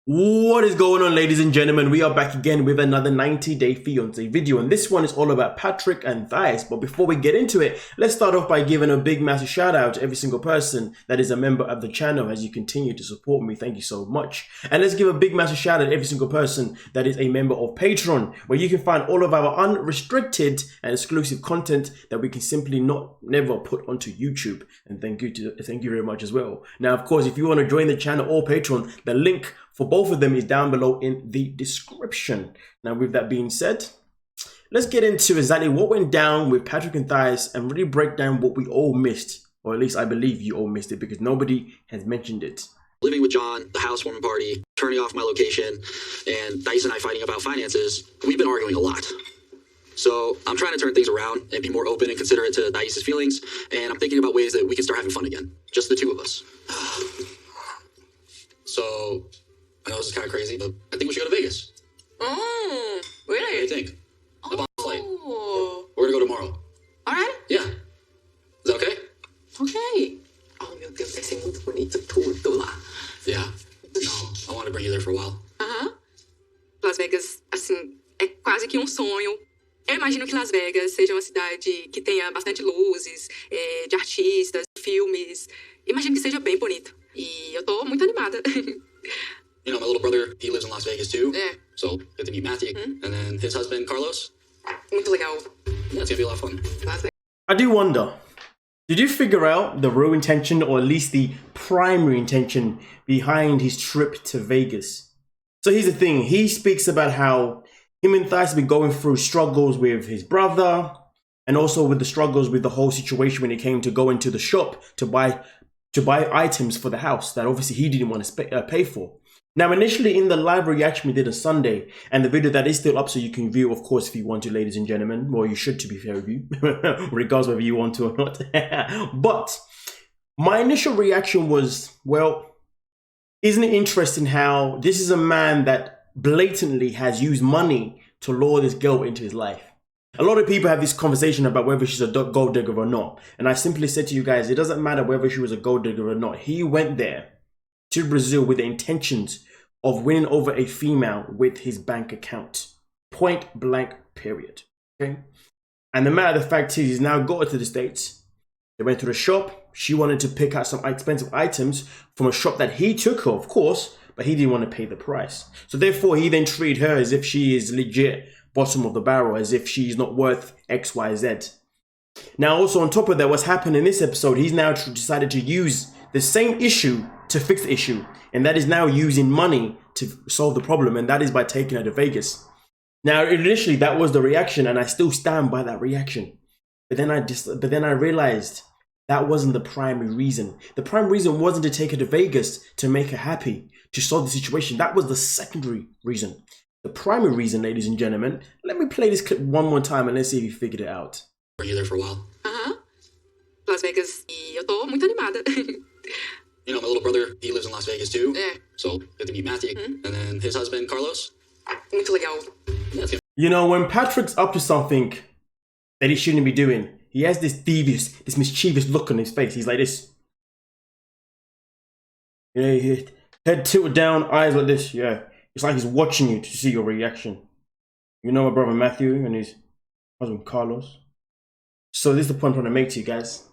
What is going on, ladies and gentlemen? We are back again with another 90-day fiance video, and this one is all about Patrick and Thais. But before we get into it, let's start off by giving a big massive shout out to every single person that is a member of the channel as you continue to support me. Thank you so much. And let's give a big massive shout out to every single person that is a member of Patreon, where you can find all of our unrestricted and exclusive content that we can simply never put onto YouTube. And thank you very much as well. Now, of course, if you want to join the channel or Patreon, the link for both of them is down below in the description. Now, with that being said, let's get into exactly what went down with Patrick and Thais and really break down what we all missed, or at least I believe you all missed it because nobody has mentioned it. Living with John, the housewarming party, turning off my location, and Thais and I fighting about finances. We've been arguing a lot. So I'm trying to turn things around and be more open and considerate to Thais' feelings, and I'm thinking about ways that we can start having fun again, just the two of us. So I know this is kind of crazy, but I think we should go to Vegas. Oh, What do really? you think? About the flight. Oh, We're gonna go tomorrow. all right. Yeah. Is that okay? Okay. Oh, meu Deus, vai ser muito bonito tudo lá. Yeah. No, I want to bring you there for a while. Aham. Las Vegas, assim, é quase que um sonho. Eu imagino que Las Vegas seja uma cidade que tenha bastante luzes, de artistas, filmes. Imagino que seja bem bonito. E eu tô muito animada. You know, my little brother, he lives in Las Vegas too. É, So get to meet Matthew. And then his husband, Carlos. muito legal. Yeah, it's gonna be a lot of fun. Las Vegas. I do wonder, did you figure out the real intention, or at least the primary intention behind his trip to Vegas? So here's the thing. He speaks about how him and Thais have been going through struggles with his brother and also with the struggles with the whole situation when he came to go into the shop to buy items for the house that obviously he didn't want to pay for. Now, initially in the live reaction we did on Sunday, and the video that is still up so you can view, of course, if you want to, ladies and gentlemen, or you should, to be fair with you, regardless whether you want to or not. But my initial reaction was, well, isn't it interesting how this is a man that blatantly has used money to lure this girl into his life? A lot of people have this conversation about whether she's a gold digger or not. And I simply said to you guys, it doesn't matter whether she was a gold digger or not. He went there to Brazil with the intentions of winning over a female with his bank account. Point blank, period. Okay? And the matter of the fact is, he's now got her to the States. They went to the shop. She wanted to pick out some expensive items from a shop that he took her, of course, but he didn't want to pay the price. So therefore, he then treated her as if she is legit bottom of the barrel, as if she's not worth X, Y, Z. Now, also on top of that, what's happened in this episode, he's now decided to use the same issue to fix the issue, and that is now using money to solve the problem, and that is by taking her to Vegas. Now, initially, that was the reaction, and I still stand by that reaction. But then I realized that wasn't the primary reason. The primary reason wasn't to take her to Vegas to make her happy, to solve the situation. That was the secondary reason. The primary reason, ladies and gentlemen, let me play this clip one more time and let's see if you figured it out. Bring you there for a while. Aham. Las Vegas. E eu tô muito animada. You know, my little brother, he lives in Las Vegas too. É, So get to meet Matthew. And then his husband, Carlos. muito legal. Yeah, it's gonna You know, when Patrick's up to something that he shouldn't be doing, he has this devious, this mischievous look on his face. He's like this. Yeah, head tilted down, eyes like this. Yeah. It's like he's watching you to see your reaction. You know my brother Matthew and his husband Carlos. So this is the point I'm trying to make to you guys.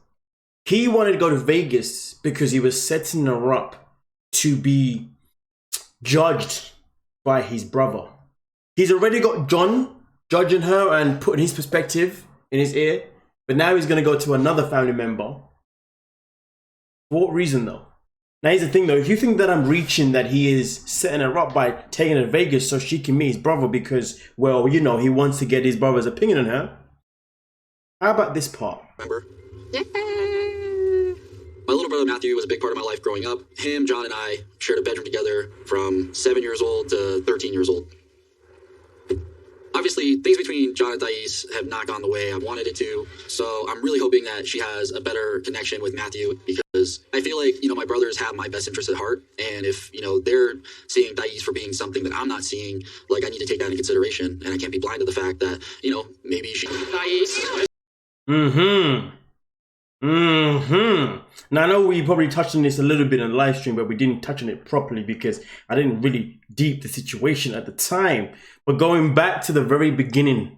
He wanted to go to Vegas because he was setting her up to be judged by his brother. He's already got John judging her and putting his perspective in his ear. But now he's going to go to another family member. For what reason though? Now here's the thing though, if you think that I'm reaching that he is setting her up by taking her to Vegas so she can meet his brother because, well, you know, he wants to get his brother's opinion on her. How about this part? remember. Yeah. My little brother Matthew was a big part of my life growing up. Him, John, and I shared a bedroom together from 7 years old to 13 years old. Obviously, things between John and Thais have not gone the way I wanted it to, so I'm really hoping that she has a better connection with Matthew because I feel like, you know, my brothers have my best interest at heart, and if, you know, they're seeing Thais for being something that I'm not seeing, like, I need to take that into consideration, and I can't be blind to the fact that, you know, maybe she... Thais... Mm-hmm. Now, I know we probably touched on this a little bit in the live stream, but we didn't touch on it properly because I didn't really deep the situation at the time. But going back to the very beginning,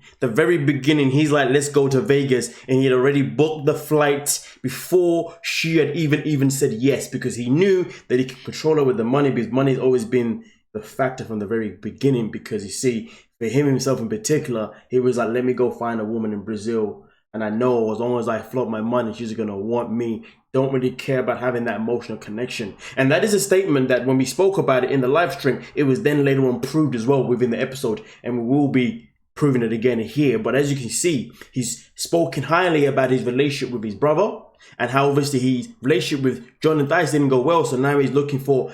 he's like, let's go to Vegas. And he had already booked the flight before she had even said yes, because he knew that he could control her with the money, because money's always been the factor from the very beginning. Because you see, for him himself in particular, he was like, let me go find a woman in Brazil. And I know as long as I float my money, she's going to want me. Don't really care about having that emotional connection. And that is a statement that when we spoke about it in the live stream, it was then later on proved as well within the episode. And we will be proving it again here. But as you can see, he's spoken highly about his relationship with his brother, and how obviously his relationship with John and Dice didn't go well. So now he's looking for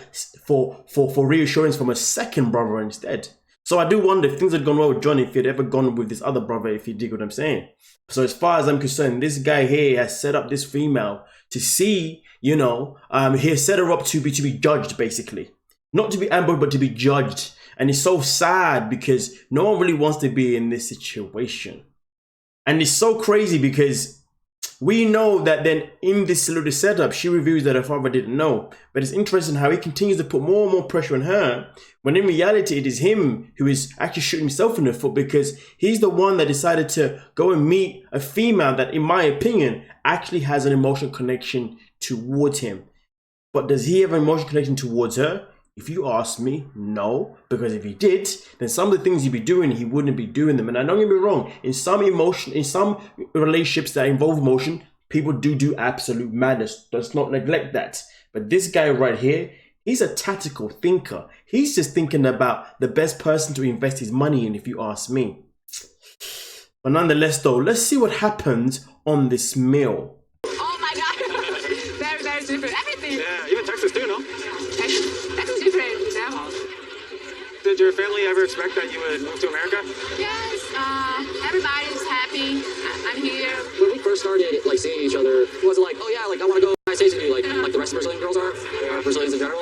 reassurance from a second brother instead. So I do wonder if things had gone well with Johnny, if he'd ever gone with this other brother, if you dig what I'm saying. So as far as I'm concerned, this guy here has set up this female to see, you know, he has set her up to be judged, basically. Not to be ambushed, but to be judged. And it's so sad because no one really wants to be in this situation. And it's so crazy because we know that then in this little setup, she reveals that her father didn't know. But it's interesting how he continues to put more and more pressure on her, when in reality, it is him who is actually shooting himself in the foot, because he's the one that decided to go and meet a female that, in my opinion, actually has an emotional connection towards him. But does he have an emotional connection towards her? If you ask me, no, because if he did, then some of the things he'd be doing, he wouldn't be doing them. And I don't get me wrong, in some relationships that involve emotion, people do absolute madness. Let's not neglect that. But this guy right here, he's a tactical thinker. He's just thinking about the best person to invest his money in, if you ask me. But nonetheless, though, let's see what happens on this meal. Oh my God. Very, very different. Everything. Yeah, even Texas too, no? That's different, you know? Did your family ever expect that you would move to America? Yes, everybody's happy. I'm here. When we first started like seeing each other, was it like, oh yeah, like I want to go to States with you, like the rest of Brazilian girls are, Brazilians in general?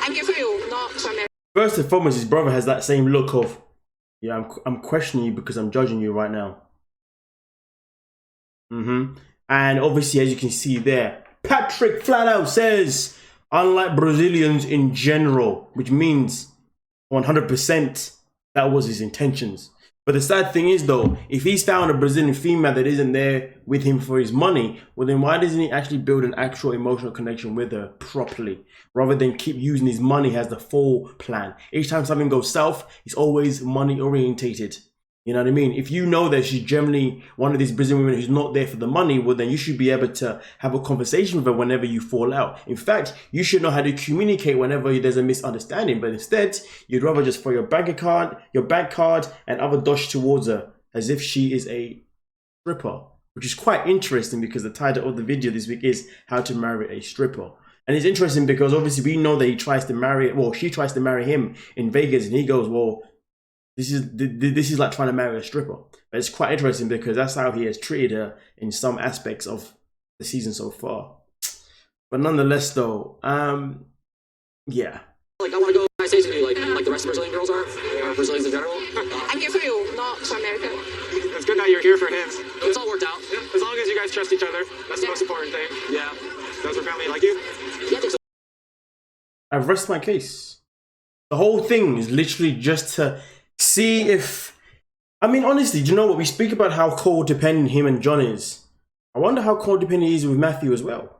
I'm here for you, not for America. First and foremost, his brother has that same look of, yeah, I'm questioning you because I'm judging you right now. And obviously, as you can see there, Patrick flat out says, unlike Brazilians in general, which means 100% that was his intentions. But the sad thing is, though, if he's found a Brazilian female that isn't there with him for his money, well, then why doesn't he actually build an actual emotional connection with her properly, rather than keep using his money as the full plan? Each time something goes south, it's always money orientated. You know what I mean? If you know that she's generally one of these Brazilian women who's not there for the money, well, then you should be able to have a conversation with her whenever you fall out. In fact, you should know how to communicate whenever there's a misunderstanding. But instead, you'd rather just throw your bank card and other dosh towards her as if she is a stripper, which is quite interesting because the title of the video this week is How to Marry a Stripper. And it's interesting because obviously we know that she tries to marry him in Vegas, and he goes, well, this is like trying to marry a stripper. But it's quite interesting because that's how he has treated her in some aspects of the season so far. But nonetheless, though, yeah. Like I want to go to the States with you, like the rest of Brazilian girls are, Brazilians in general. I'm here for you, not for America. It's good that you're here for him. It's all worked out. Yeah, as long as you guys trust each other, that's the most important thing. Yeah. Does your family like you? Yeah, I think so. I've rested my case. The whole thing is literally just to see if, I mean, honestly, do you know what? We speak about how codependent him and John is. I wonder how codependent he is with Matthew as well.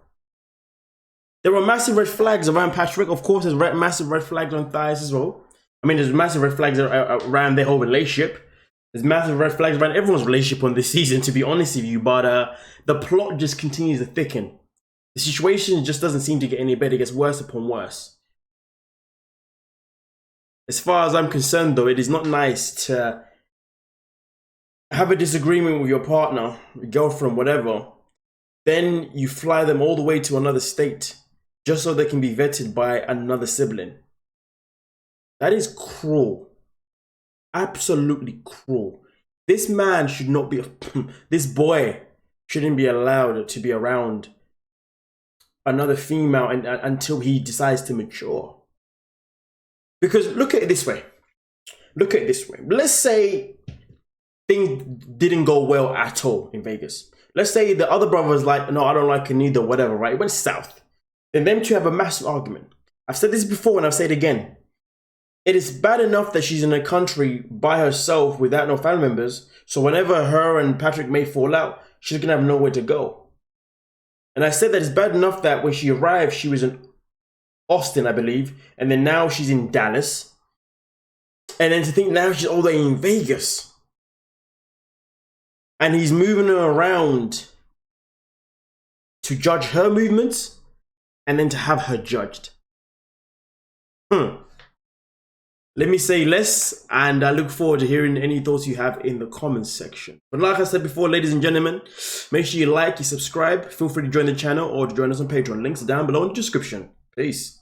There are massive red flags around Patrick. Of course, there's massive red flags on Thias as well. I mean, there's massive red flags around their whole relationship. There's massive red flags around everyone's relationship on this season, to be honest with you. But the plot just continues to thicken. The situation just doesn't seem to get any better. It gets worse upon worse. As far as I'm concerned, though, it is not nice to have a disagreement with your partner, your girlfriend, whatever. Then you fly them all the way to another state just so they can be vetted by another sibling. That is cruel. Absolutely cruel. This man should not be, this boy shouldn't be allowed to be around another female until he decides to mature. Because look at it this way. Look at it this way. Let's say things didn't go well at all in Vegas. let's say the other brother was like, no, I don't like her neither, whatever, right? It went south. Then them two have a massive argument. I've said this before and I'll say it again. It is bad enough that she's in a country by herself without no family members. So whenever her and Patrick may fall out, she's going to have nowhere to go. And I said that it's bad enough that when she arrived, she was in Austin, I believe. And then now she's in Dallas. And then to think now she's all the way in Vegas. And he's moving her around to judge her movements and then to have her judged. Let me say less, and I look forward to hearing any thoughts you have in the comments section. But like I said before, ladies and gentlemen, make sure you like, you subscribe, feel free to join the channel or to join us on Patreon. Links are down below in the description. Peace.